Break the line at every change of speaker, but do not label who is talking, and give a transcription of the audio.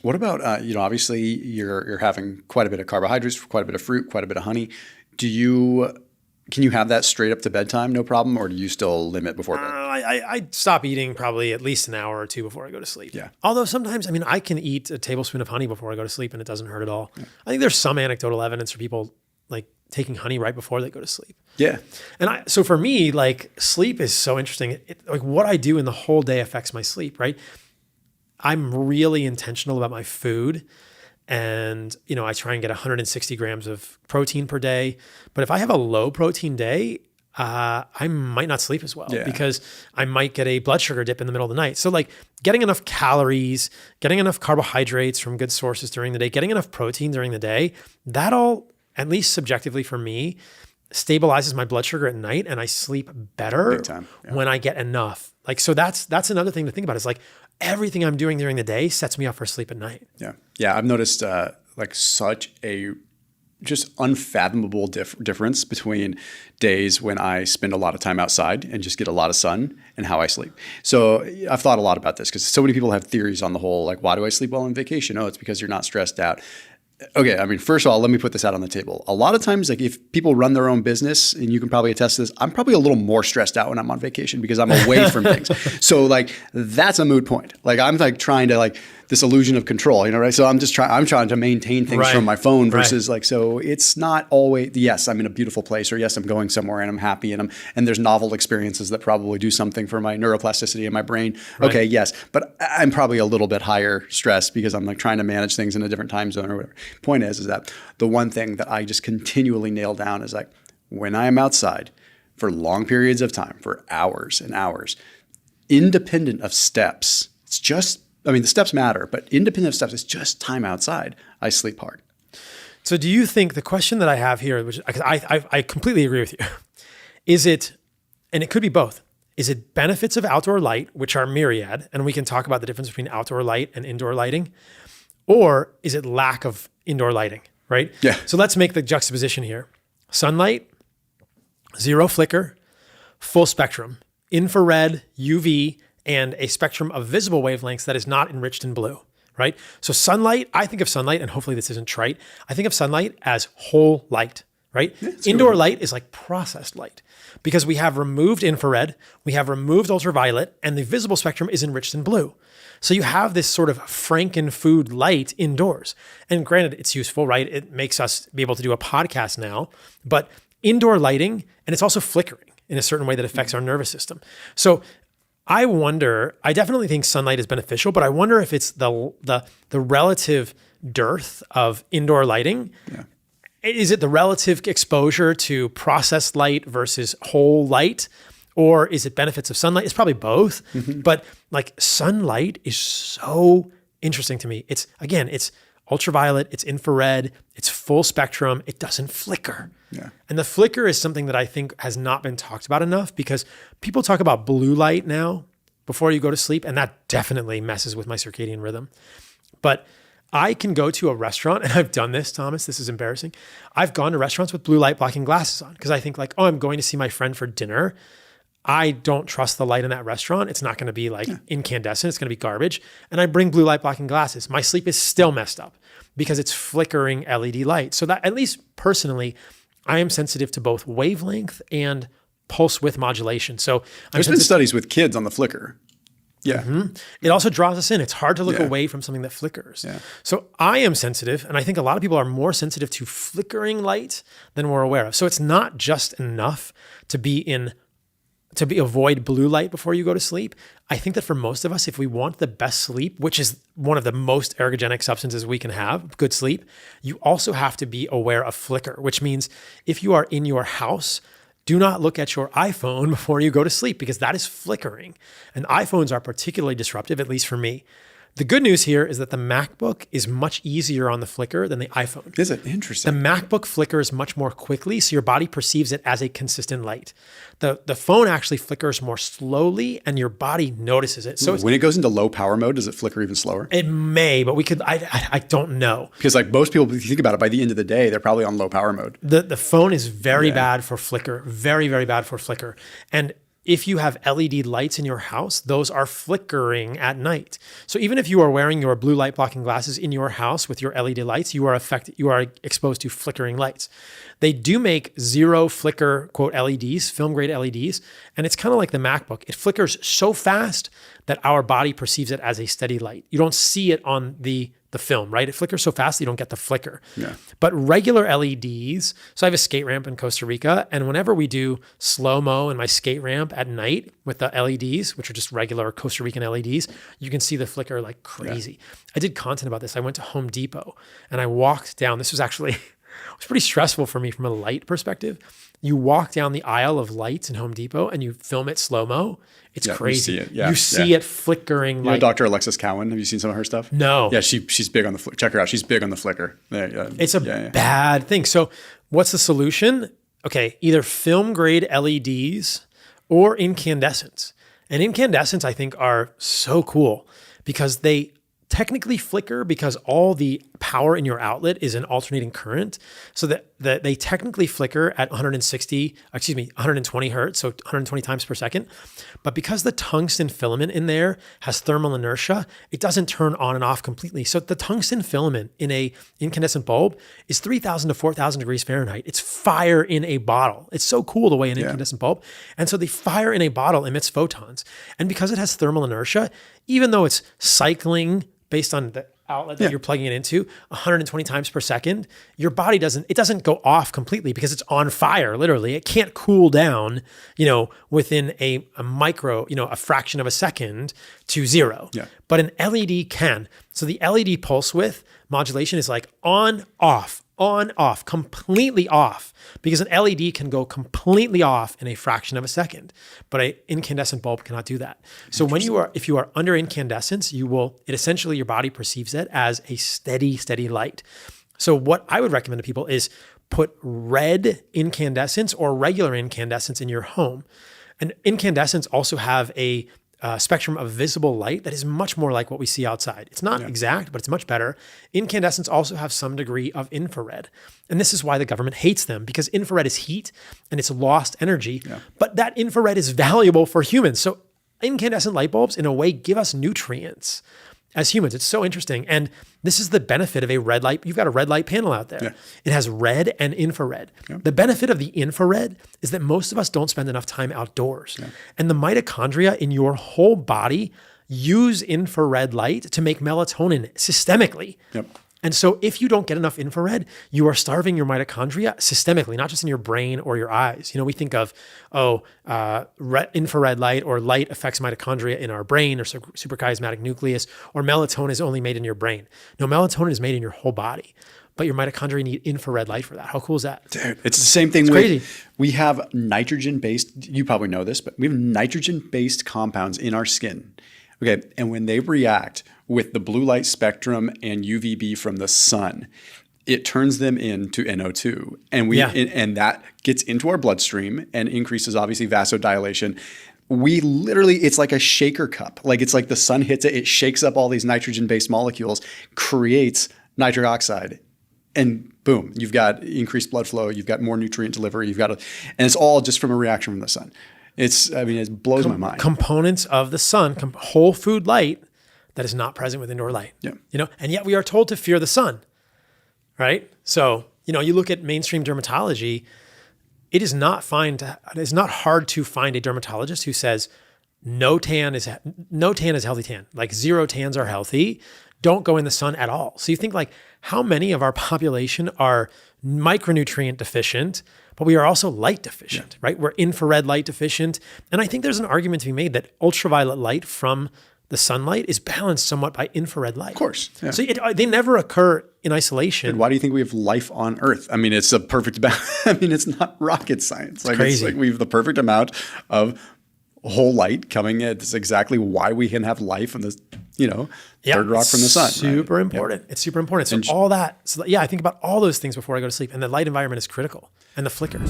What about, obviously you're having quite a bit of carbohydrates, quite a bit of fruit, quite a bit of honey. Can you have that straight up to bedtime, no problem? Or do you still limit before bed?
I stop eating probably at least an hour or two before I go to sleep.
Yeah.
Although sometimes, I can eat a tablespoon of honey before I go to sleep and it doesn't hurt at all. Yeah. I think there's some anecdotal evidence for people like taking honey right before they go to sleep.
Yeah.
And so for me, like sleep is so interesting. Like what I do in the whole day affects my sleep, right? I'm really intentional about my food. And, I try and get 160 grams of protein per day. But if I have a low protein day, I might not sleep as well because I might get a blood sugar dip in the middle of the night. So like getting enough calories, getting enough carbohydrates from good sources during the day, getting enough protein during the day, that all, at least subjectively for me, stabilizes my blood sugar at night and I sleep better when I get enough. Like, so that's another thing to think about is like everything I'm doing during the day sets me up for sleep at night.
Yeah. Yeah. I've noticed like such a just unfathomable difference between days when I spend a lot of time outside and just get a lot of sun and how I sleep. So I've thought a lot about this because so many people have theories on the whole, like, why do I sleep well on vacation? Oh, it's because you're not stressed out. Okay, first of all, let me put this out on the table. A lot of times, like if people run their own business, and you can probably attest to this, I'm probably a little more stressed out when I'm on vacation because I'm away from things. So like that's a moot point. Like I'm like trying to like this illusion of control, right? So I'm trying to maintain things from my phone versus like, so it's not always, yes, I'm in a beautiful place or yes, I'm going somewhere and I'm happy and there's novel experiences that probably do something for my neuroplasticity in my brain. Right. Okay, yes, but I'm probably a little bit higher stress because I'm like trying to manage things in a different time zone or whatever. Point is that the one thing that I just continually nail down is like when I am outside for long periods of time, for hours and hours, independent of steps, it's just, the steps matter, but independent of steps, it's just time outside. I sleep hard.
So do you think the question that I have here, which I completely agree with you, is it, and it could be both, is it benefits of outdoor light, which are myriad, and we can talk about the difference between outdoor light and indoor lighting, or is it lack of indoor lighting, right?
Yeah.
So let's make the juxtaposition here. Sunlight, zero flicker, full spectrum, infrared, UV, and a spectrum of visible wavelengths that is not enriched in blue, right? So sunlight, I think of sunlight, and hopefully this isn't trite, I think of sunlight as whole light, right? Yeah, indoor light is like processed light because we have removed infrared, we have removed ultraviolet, and the visible spectrum is enriched in blue. So you have this sort of Franken-food light indoors. And granted, it's useful, right? It makes us be able to do a podcast now, but indoor lighting, and it's also flickering in a certain way that affects our nervous system. So I wonder, I definitely think sunlight is beneficial, but I wonder if it's the relative dearth of indoor lighting. Yeah. Is it the relative exposure to processed light versus whole light? Or is it benefits of sunlight? It's probably both, but like sunlight is so interesting to me. It's ultraviolet, it's infrared, it's full spectrum, it doesn't flicker. Yeah. And the flicker is something that I think has not been talked about enough because people talk about blue light now before you go to sleep, and that definitely messes with my circadian rhythm. But I can go to a restaurant, and I've done this, Thomas, this is embarrassing. I've gone to restaurants with blue light blocking glasses on because I think like, oh, I'm going to see my friend for dinner. I don't trust the light in that restaurant. It's not going to be like incandescent. It's going to be garbage. And I bring blue light blocking glasses. My sleep is still messed up because it's flickering LED light. So that, at least personally, I am sensitive to both wavelength and pulse width modulation. So
there's been studies with kids on the flicker. Yeah.
Mm-hmm. It also draws us in. It's hard to look away from something that flickers. Yeah. So I am sensitive, and I think a lot of people are more sensitive to flickering light than we're aware of. So it's not just enough to avoid blue light before you go to sleep. I think that for most of us, if we want the best sleep, which is one of the most ergogenic substances we can have, good sleep, you also have to be aware of flicker, which means if you are in your house, do not look at your iPhone before you go to sleep because that is flickering. And iPhones are particularly disruptive, at least for me. The good news here is that the MacBook is much easier on the flicker than the iPhone.
Is it? Interesting.
The MacBook flickers much more quickly, so your body perceives it as a consistent light. The phone actually flickers more slowly, and your body notices it. So
when it goes into low power mode, does it flicker even slower?
It may, but I don't know.
Because like most people, if you think about it, by the end of the day, they're probably on low power mode.
The phone is very bad for flicker, very, very bad for flicker. And if you have LED lights in your house, those are flickering at night. So even if you are wearing your blue light blocking glasses in your house with your LED lights, you are exposed to flickering lights. They do make zero flicker, quote, LEDs, film grade LEDs. And it's kind of like the MacBook. It flickers so fast that our body perceives it as a steady light. You don't see it on the film, right? It flickers so fast that you don't get the flicker.
Yeah.
But regular LEDs, so I have a skate ramp in Costa Rica, and whenever we do slow-mo in my skate ramp at night with the LEDs, which are just regular Costa Rican LEDs, you can see the flicker like crazy. Yeah. I did content about this. I went to Home Depot and I walked down. This was actually, it was pretty stressful for me from a light perspective. You walk down the aisle of lights in Home Depot and you film it slow-mo. It's crazy. You see it flickering.
You know Dr. Alexis Cowan? Have you seen some of her stuff?
No.
Yeah, she's big on the flicker. Check her out. She's big on the flicker.
It's a bad thing. So what's the solution? Okay, either film grade LEDs or incandescents. And incandescents, I think, are so cool because they technically flicker because all the power in your outlet is an alternating current. So that they technically flicker at 120 hertz, so 120 times per second. But because the tungsten filament in there has thermal inertia, it doesn't turn on and off completely. So the tungsten filament in a incandescent bulb is 3,000 to 4,000 degrees Fahrenheit. It's fire in a bottle. It's so cool the way an incandescent bulb. And so the fire in a bottle emits photons. And because it has thermal inertia, even though it's cycling based on the outlet that you're plugging it into 120 times per second, your body doesn't go off completely because it's on fire, literally. It can't cool down, within a micro, a fraction of a second to zero. Yeah. But an LED can. So the LED pulse width modulation is like on, off, completely off, because an LED can go completely off in a fraction of a second, but an incandescent bulb cannot do that. So if you are under incandescence, essentially your body perceives it as a steady light. So what I would recommend to people is put red incandescents or regular incandescents in your home. And incandescents also have a spectrum of visible light that is much more like what we see outside. It's not exact, but it's much better. Incandescents also have some degree of infrared. And this is why the government hates them, because infrared is heat and it's lost energy. Yeah. But that infrared is valuable for humans. So incandescent light bulbs, in a way, give us nutrients as humans. It's so interesting. And this is the benefit of a red light. You've got a red light panel out there. Yeah. It has red and infrared. Yeah. The benefit of the infrared is that most of us don't spend enough time outdoors. Yeah. And the mitochondria in your whole body use infrared light to make melatonin systemically. Yep. And so if you don't get enough infrared, you are starving your mitochondria systemically, not just in your brain or your eyes. We think of, infrared light or light affects mitochondria in our brain or suprachiasmatic nucleus, or melatonin is only made in your brain. No, melatonin is made in your whole body, but your mitochondria need infrared light for that. How cool is that?
Dude, it's the same thing. It's crazy. We have nitrogen-based, you probably know this, but we have nitrogen-based compounds in our skin. Okay, and when they react with the blue light spectrum and UVB from the sun, it turns them into NO2. And and that gets into our bloodstream and increases, obviously, vasodilation. We literally, it's like a shaker cup. It's like the sun hits it, it shakes up all these nitrogen-based molecules, creates nitric oxide, and boom, you've got increased blood flow, you've got more nutrient delivery, and it's all just from a reaction from the sun. It blows my mind. Components
of the sun, whole food light that is not present with indoor light. Yeah. And yet we are told to fear the sun, right? So, you look at mainstream dermatology, it is not hard to find a dermatologist who says no tan is healthy tan. Like 0 tans are healthy. Don't go in the sun at all. So you think how many of our population are micronutrient deficient, but we are also light deficient, right? We're infrared light deficient. And I think there's an argument to be made that ultraviolet light from the sunlight is balanced somewhat by infrared light.
Of course. Yeah.
So they never occur in isolation.
And why do you think we have life on Earth? It's a perfect balance. It's not rocket science.
It's crazy.
We have the perfect amount of whole light coming in. It's exactly why we can have life in this, third rock from the sun.
Super important. Yep. It's super important. So all that. So I think about all those things before I go to sleep. And the light environment is critical. And the flicker.